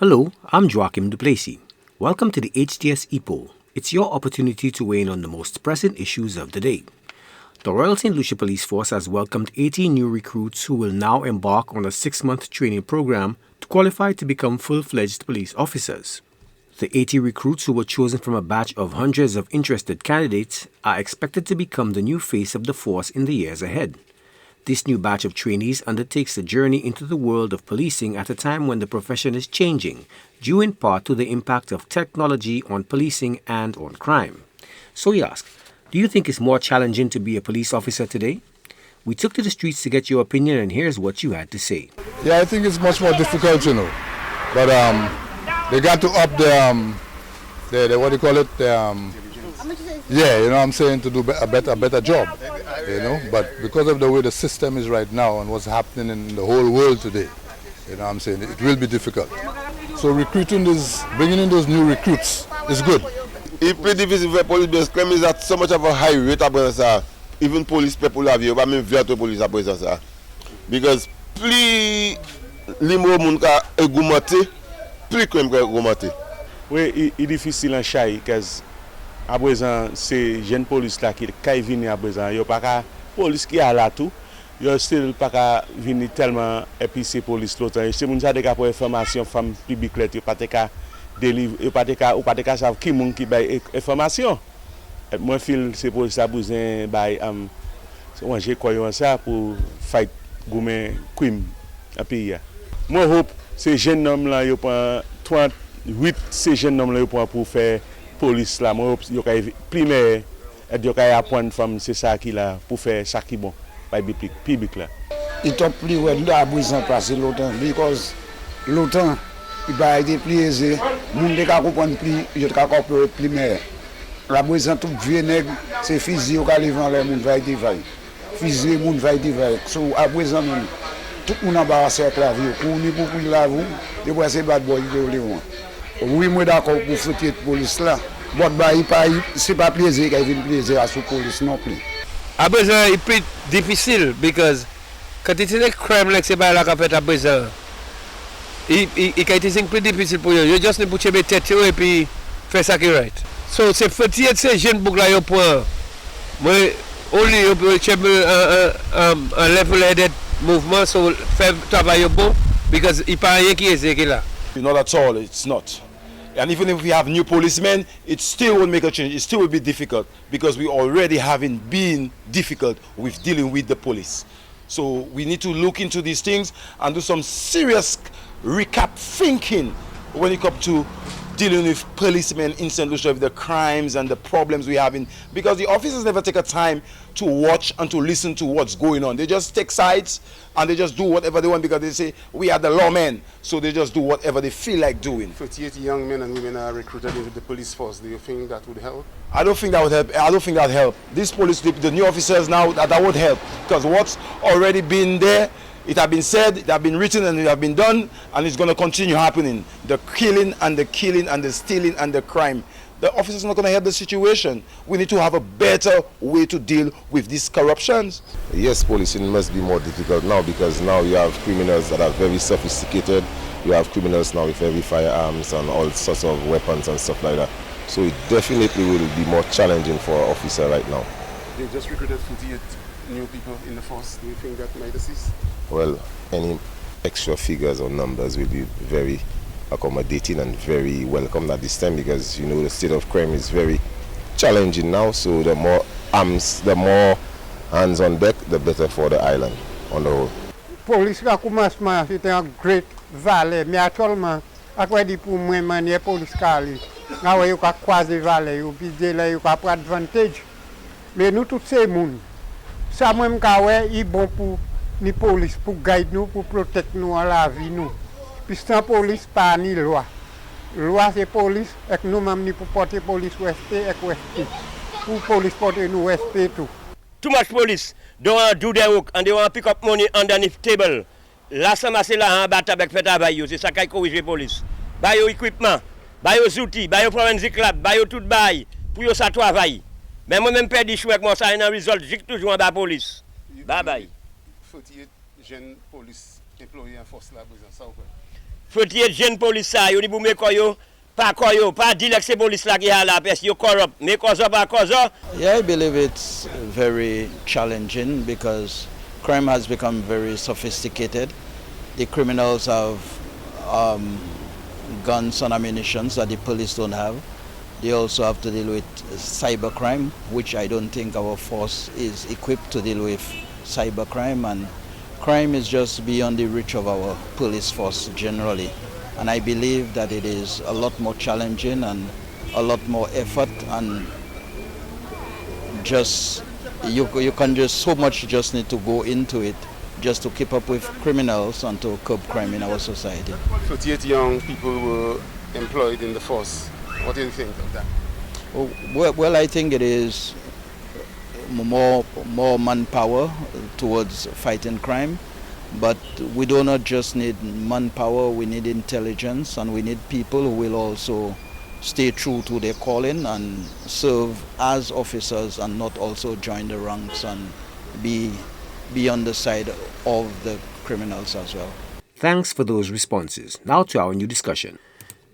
Hello, I'm Joachim Duplessis. Welcome to the HTS Epoll. It's your opportunity to weigh in on the most pressing issues of the day. The Royal St. Lucia Police Force has welcomed 18 new recruits who will now embark on a 6-month training program to qualify to become full-fledged police officers. The 80 recruits who were chosen from a batch of hundreds of interested candidates are expected to become the new face of the force in the years ahead. This new batch of trainees undertakes a journey into the world of policing at a time when the profession is changing, due in part to the impact of technology on policing and on crime. So we ask, do you think it's more challenging to be a police officer today? We took to the streets to get your opinion, and here's what you had to say. Yeah, I think it's much more difficult, but they got to up the what do you call it? Yeah, what I'm saying, to do a better job, But because of the way the system is right now and what's happening in the whole world today, what I'm saying, it will be difficult. So bringing in those new recruits is good. It's pretty difficult for police crime is at so much of a high rate of even police people have you, but I mean virtual police are because plus limo munka egumate, plus crime egumate. Oui, il est difficile en chai, parce à présent c'est jeune police là qui viennent à présent, yo pas ka police qui a là tout, yo still pas ka venir tellement épicé police l'autre. C'est moun ça de ka pour information femme publique là, pas te ka délivre, pas te ka savoir qui moun qui bail information. Moi feel c'est police a besoin bail moi j'ai quoi ça pour fight goumen crime à pays. Moi hope ces jeunes hommes là yo prend 38 ces jeunes hommes là pour faire police là, moi yo kay primaire et yo kay apprendre femme c'est ça qui là pour faire ça qui bon by public là. It top plus ouais là besoin passer longtemps because longtemps il va être plaisir monde ka comprendre plus yo ka comprendre primaire la besoin tout vieux nèg c'est fusil au calivant les monde va être vaille fusil monde va être vaille so à besoin tout monde embarrassé avec la vie pour ni pour la vous et pour ces bad boy de leon. Oui, moi d'accord pour faire de police là. Bon, c'est pas plaisir qu'il y ait plaisir à la police non plus. À besoin, c'est plus difficile parce que quand tu es un crime, c'est pas là qu'on fait à besoin. C'est plus difficile pour eux. Ils juste ne peuvent pas tête et puis faire ça qui est right. So, c'est fatigué de ces jeunes pour là, point. Moi, au lieu de un level-headed mouvement, so faire travail bon, parce qu'il n'y a pas rien qui est là. Not at all, it's not. And even if we have new policemen, it still will make a change. It still will be difficult because we already haven't been difficult with dealing with the police. So we need to look into these things and do some serious recap thinking when it comes to dealing with policemen in St. Lucia, with the crimes and the problems we have in, because the officers never take a time to watch and to listen to what's going on. They just take sides and they just do whatever they want because they say we are the lawmen, so they just do whatever they feel like doing. 38 young men and women are recruited into the police force. Do you think that would help? I don't think that would help. I don't think that would help. These police, the new officers now, that would help because what's already been there, it has been said, it has been written, and it has been done, and it's going to continue happening. The killing and the stealing and the crime. The officers are not going to help the situation. We need to have a better way to deal with these corruptions. Yes, policing must be more difficult now because now you have criminals that are very sophisticated. You have criminals now with heavy firearms and all sorts of weapons and stuff like that. So it definitely will be more challenging for an officer right now. They just recruited 48 new people in the force. Do you think that might assist? Well, any extra figures or numbers will be very accommodating and very welcome at this time because the state of crime is very challenging now. So the more arms, the more hands on deck, the better for the island on the whole. Police à commencement c'était un great valet, mais actuellement à quoi dit pour moi manière police cali, là où il y a croiser valet, ou puis là il y a prendre advantage. Mais nous tous ces monde, ça même quand il bon pour ni police pour guide nous, pour protéger nous à la vie nous. Puis sans police pas ni loi. Loi c'est police et nous même ni pour porter police respect et respect. Pour police porter nous respect tout. Too much police don't do their work and they want to pick up money underneath table. Là ça c'est là en battre avec fait travail, c'est ça qui corrige police. Ba yo équipement, ba yo outils, ba yo forensic lab, ba yo tout bail pour yo ça travail. Mais moi même perdu choix avec moi ça un result, j'ai toujours en bas police. Bye bye. 48 jeunes police employés en force là besoin ça ou quoi? 48 jeunes policiers, yo di pou me koyo, pas dire que c'est police là qui a la peste, yo corrupt, mais cause pas cause. Yeah, I believe it's very challenging because crime has become very sophisticated. The criminals have guns and ammunition that the police don't have. They also have to deal with cybercrime, which I don't think our force is equipped to deal with cybercrime, and crime is just beyond the reach of our police force generally. And I believe that it is a lot more challenging and a lot more effort, and just you can just so much just need to go into it just to keep up with criminals and to curb crime in our society. 48 young people were employed in the force. What do you think of that? Well, I think it is more manpower towards fighting crime, but we do not just need manpower, we need intelligence, and we need people who will also stay true to their calling and serve as officers and not also join the ranks and be on the side of the criminals as well. Thanks for those responses. Now to our new discussion.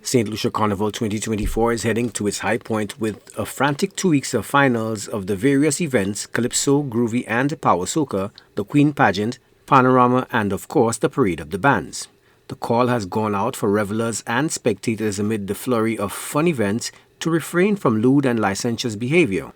St. Lucia Carnival 2024 is heading to its high point with a frantic 2 weeks of finals of the various events: Calypso, Groovy and Power Soca, the Queen Pageant, Panorama, and of course the Parade of the Bands. The call has gone out for revelers and spectators amid the flurry of fun events to refrain from lewd and licentious behavior.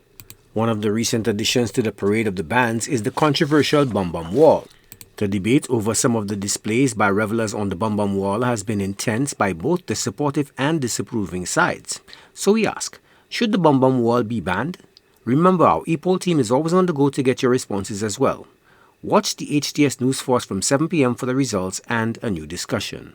One of the recent additions to the Parade of the Bands is the controversial Bum Bum Wall. The debate over some of the displays by revelers on the Bum Bum Wall has been intense by both the supportive and disapproving sides. So we ask, should the Bum Bum Wall be banned? Remember, our Epoll team is always on the go to get your responses as well. Watch the HTS News Force from 7 p.m. for the results and a new discussion.